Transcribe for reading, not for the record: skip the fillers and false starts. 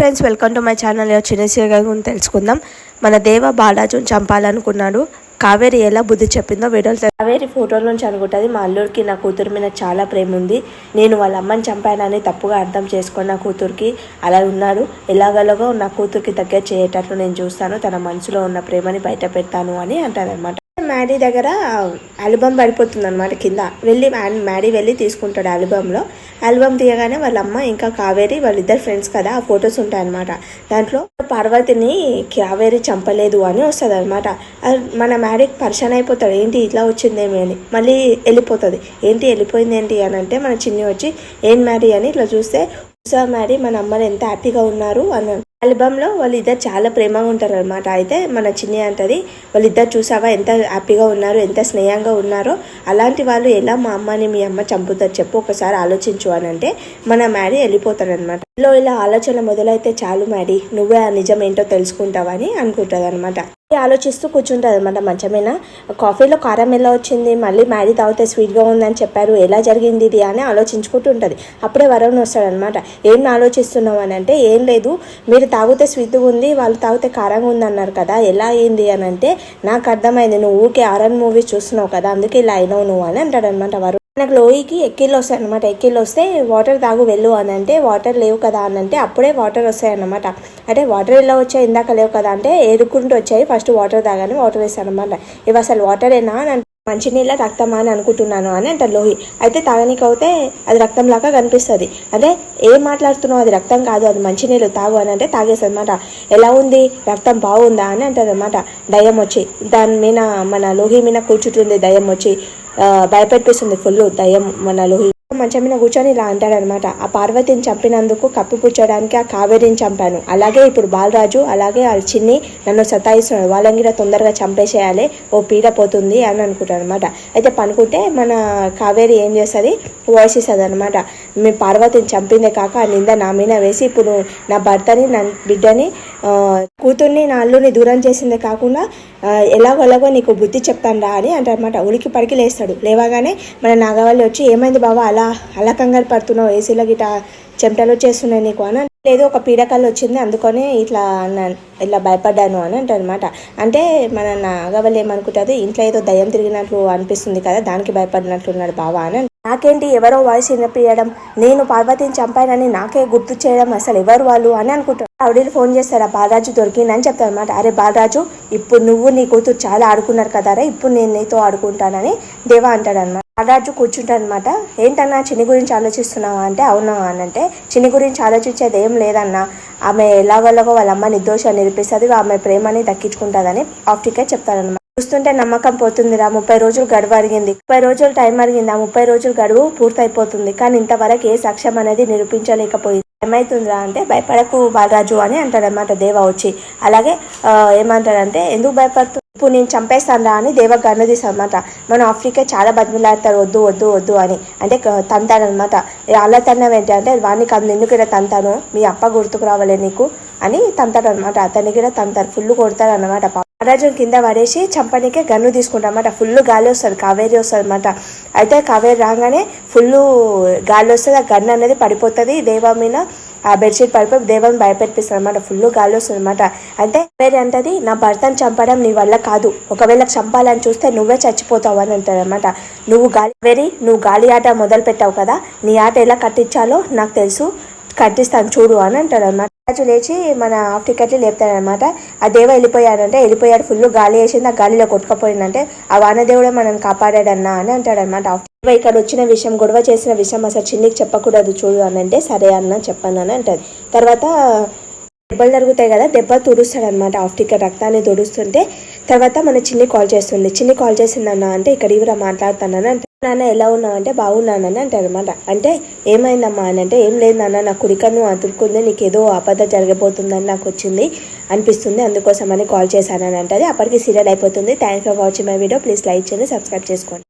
Friends, welcome to my channel. చిన్నగా తెలుసుకుందాం. మన దేవ బాలాజుని చంపాలనుకున్నాడు. కావేరి ఎలా బుద్ధి చెప్పిందో వీడియోలు. కావేరి ఫోటోల నుంచి అనుకుంటుంది, మా అల్లుడికి నా కూతురు మీద చాలా ప్రేమ ఉంది, నేను వాళ్ళ అమ్మని చంపానని తప్పుగా అర్థం చేసుకొని నా కూతురికి అలా ఉన్నాడు, ఎలాగలాగో నా కూతురికి దగ్గర చేయటట్లు నేను చూస్తాను, తన మనసులో ఉన్న ప్రేమని బయట పెడతాను అని అంటారనమాట. మ్యాడీ దగ్గర ఆల్బమ్ పడిపోతుంది అనమాట కింద. మ్యాడీ వెళ్ళి తీసుకుంటాడు ఆల్బంలో. ఆల్బమ్ తీయగానే వాళ్ళ అమ్మ ఇంకా కావేరి వాళ్ళిద్దరు ఫ్రెండ్స్ కదా, ఆ ఫొటోస్ ఉంటాయన్నమాట. దాంట్లో పార్వతిని కావేరి చంపలేదు అని వస్తుంది అనమాట. మన మ్యాడీకి పరిశాన్ అయిపోతాడు, ఏంటి ఇట్లా వచ్చిందేమి అని. మళ్ళీ వెళ్ళిపోతుంది, ఏంటి వెళ్ళిపోయింది ఏంటి అని అంటే మన చిన్ని వచ్చి ఏం మ్యాడీ అని ఇట్లా చూస్తే, మ్యాడీ మన అమ్మని ఎంత హ్యాపీగా ఉన్నారు అన్నాడు. ఆల్బంలో వాళ్ళిద్దరు చాలా ప్రేమగా ఉంటారు అనమాట. అయితే మన చిన్ని అంటది, వాళ్ళిద్దరు చూసావా ఎంత హ్యాపీగా ఉన్నారు, ఎంత స్నేహంగా ఉన్నారో, అలాంటి వాళ్ళు ఎలా మా అమ్మని మీ అమ్మ చంపుతారు చెప్పు, ఒకసారి ఆలోచించు అని అంటే మన మ్యాడీ వెళ్ళిపోతాడు అనమాట. ఇలా ఆలోచన మొదలైతే చాలు మ్యాడీ, నువ్వే ఆ నిజం ఏంటో తెలుసుకుంటావని అనుకుంటుంది అనమాట. ఆలోచిస్తూ కూర్చుంటుంది అనమాట మంచమైన. కాఫీలో కారం ఎలా వచ్చింది, మళ్ళీ మ్యాడీ తాగితే స్వీట్గా ఉందని చెప్పారు, ఎలా జరిగింది ఇది అని ఆలోచించుకుంటూ ఉంటుంది. అప్పుడే వరుణ్ వస్తాడనమాట. ఏం ఆలోచిస్తున్నావు అని అంటే, ఏం లేదు, మీరు తాగితే స్వీట్గా ఉంది, వాళ్ళు తాగితే కారంగా ఉంది అన్నారు కదా, ఎలా అయింది అని అంటే, నాకు అర్థమైంది, నువ్వు ఊకే ఆర్ఆర్ మూవీస్ చూస్తున్నావు కదా, అందుకే ఇలా అయినావు నువ్వు అని అంటాడనమాట వరుణ్. నాకు లోయికి ఎక్కిళ్ళు వస్తాయి అనమాట. ఎక్కిళ్ళు వస్తే వాటర్ తాగు వెళ్ళు అని అంటే, వాటర్ లేవు కదా అని అంటే, అప్పుడే వాటర్ వస్తాయి అన్నమాట. అంటే వాటర్ ఎలా వచ్చాయి, ఇందాక లేవు కదా అంటే, ఏరుకుంటూ వచ్చాయి, ఫస్ట్ వాటర్ తాగాని వాటర్ వేస్తాను అనమాట. ఇవి అసలు వాటరేనా అని అంటే, మంచినీళ్ళ రక్తమా అని అనుకుంటున్నాను అని అంటారు లోహి. అయితే తాగనీకి అవుతే అది రక్తంలాగా కనిపిస్తుంది. అంటే ఏం మాట్లాడుతున్నావు, అది రక్తం కాదు, అది మంచినీళ్ళు తాగు అని అంటే తాగేస్తుంది అనమాట. ఎలా ఉంది, రక్తం బాగుందా అని అంటారు అనమాట. దయ్యం వచ్చి దాని మీద మన లోహి మీద కూర్చుంటుంది, దయ్యం వచ్చి భయపెట్టిస్తుంది ఫుల్ దయ్యం మన లోహి. మంచం మీద కూర్చొని ఇలా అంటాడనమాట, ఆ పార్వతిని చంపినందుకు కప్పిపుచ్చడానికి ఆ కావేరిని చంపాను, అలాగే ఇప్పుడు బాలరాజు అలాగే వాళ్ళ చిన్ని నన్ను సతాయిస్తున్నాడు, వాళ్ళని కూడా తొందరగా చంపేసేయాలి, ఓ పీడ పోతుంది అని అనుకుంటాడు అనమాట. అయితే పనుకుంటే మన కావేరి ఏం చేస్తుంది, వాయిస్ ఇస్తుంది అనమాట, మీ పార్వతిని చంపిందే కాక ఆ నింద నా మీద వేసి ఇప్పుడు నా భర్తని నా బిడ్డని కూతుర్ని నా అల్లుని దూరం చేసిందే కాకుండా ఎలాగోలాగో నీకు బుద్ధి చెప్తాను రా అని అంటారనమాట. ఉలికి పడికి లేస్తాడు. లేవగానే మన నాగవల్లి వచ్చి, ఏమైంది బాబా అలా కంగారు పడుతున్నావు, ఏసీలో గిట చెమటలు వచ్చేస్తున్నాయి నీకు అని. లేదు, ఒక పీడకల్లు వచ్చింది అందుకనే ఇలా భయపడ్డాను అని అంటారనమాట. అంటే మన నాగవల్లి ఏమనుకుంటుంది, ఇంట్లో ఏదో దయ్యం తిరిగినట్లు అనిపిస్తుంది కదా, దానికి భయపడినట్లున్నాడు బావా అని. నాకేంటి ఎవరో వాయిస్ వినిపించడం, నేను పార్వతిని చంపానని నాకే గుర్తు చేయడం, అసలు ఎవరు వాళ్ళు అని అనుకుంటారు. ఆవిడీలు ఫోన్ చేస్తారా, బాలరాజు దొరికిందని చెప్తారు అనమాట. అరే బాలరాజు, ఇప్పుడు నువ్వు నీ కూతురు చాలా ఆడుకున్నారు కదారా, ఇప్పుడు నేను నీతో ఆడుకుంటానని దేవా అంటాడనమాట. బాలరాజు కూర్చుంటాడనమాట. ఏంటన్నా చిన్ని గురించి ఆలోచిస్తున్నావా అంటే, అవునా అని అంటే, చిన్ని గురించి ఆలోచించేది ఏం లేదన్నా, ఆమె ఎలాగోలాగో వాళ్ళ అమ్మ నిర్దోషాన్ని నిరూపిస్తుంది, ఆమె ప్రేమని దక్కించుకుంటుందని ఆఫ్టికే చెప్తారనమాట. చూస్తుంటే నమ్మకం పోతుందిరా, 30 రోజులు గడువు అడిగింది, 30 రోజులు టైం అడిగింది, ఆ 30 రోజులు గడువు పూర్తయిపోతుంది, కానీ ఇంతవరకు ఏ సాక్ష్యం అనేది నిరూపించలేకపోయింది, ఏమవుతుందిరా అంటే, భయపడకు బాలరాజు అని అంటాడనమాట దేవ వచ్చి. అలాగే ఏమంటాడంటే, ఎందుకు భయపడుతుంది, ఇప్పుడు నేను చంపేస్తాను రా అని దేవ గన్ను తీస్తాడనమాట. మన ఆఫ్రికా చాలా బతిమలాడతారు, వద్దు వద్దు వద్దు అని అంటే తంతాడనమాట. అలా తన్నం ఏంటి అంటే, వాడిని కాదు ఎందుకు ఇక్కడ తంతాను, మీ అప్ప గుర్తుకు రావాలే నీకు అని తంతాడు అనమాట. అతనికి కూడా తంతారు, ఫుల్ కొడతాడు అనమాట. బాలరాజు కింద పడేసి చంపనికే గన్ను తీసుకుంటారన్నమాట. ఫుల్ గాలి వస్తుంది, కావేరి వస్తుంది అనమాట. అయితే కావేరి రాగానే ఫుల్ గాలి వస్తుంది, ఆ గన్ను అనేది పడిపోతుంది దేవ మీద, ఆ బెడ్షీట్ పడిపోయి దేవాన్ని భయపెట్టిస్తుంది అనమాట. ఫుల్ గాలి వస్తుంది అనమాట. అంటే కావేరి అంటది, నా భర్తను చంపడం నీ వల్ల కాదు, ఒకవేళ చంపాలని చూస్తే నువ్వే చచ్చిపోతావు అని అంటాడు అనమాట. నువ్వు గాలి ఆట మొదలు పెట్టావు కదా, నీ ఆట ఎలా కట్టించాలో నాకు తెలుసు, కట్టిస్తాను చూడు అని అంటాడు అనమాట. రాజు లేచి మన హాఫ్ టికెట్లు లేపుతాడనమాట. ఆ దేవ వెళ్ళిపోయాడు, ఫుల్ గాలి వేసింది, ఆ గాలిలో కొట్టుకపోయిందంటే ఆ వానదేవుడే మనం కాపాడాడన్నా అని అంటాడనమాట. ఇక్కడ వచ్చిన విషయం, గొడవ చేసిన విషయం అసలు చిన్నికి చెప్పకూడదు చూడు అని అంటే, సరే అన్న చెప్పను అని అంటది. తర్వాత దెబ్బలు జరుగుతాయి కదా, దెబ్బ తుడుస్తాడనమాట. హాఫ్ టికెట్ రక్తాన్ని తుడుస్తుంటే తర్వాత మన చిన్ని కాల్ చేస్తుంది. చిన్ని కాల్ చేసిందన్న అంటే, ఇక్కడ ఇవరా మాట్లాడుతానని అంటే, నాన్న ఎలా ఉన్నావు అంటే, బాగున్నానని అంటారు అనమాట. అంటే ఏమైందమ్మా అని అంటే, ఏం లేదు నాన్న, నా కుడికన్ను అతుక్కుంది, నీకు ఏదో ఆపద జరగబోతుందని నాకు వచ్చింది అనిపిస్తుంది, అందుకోసం అని కాల్ చేశానని అంటది. అప్పటికి సీరియల్ అయిపోతుంది. Thanks for watching my video. Please like చేయండి, సబ్స్క్రైబ్ చేసుకోండి.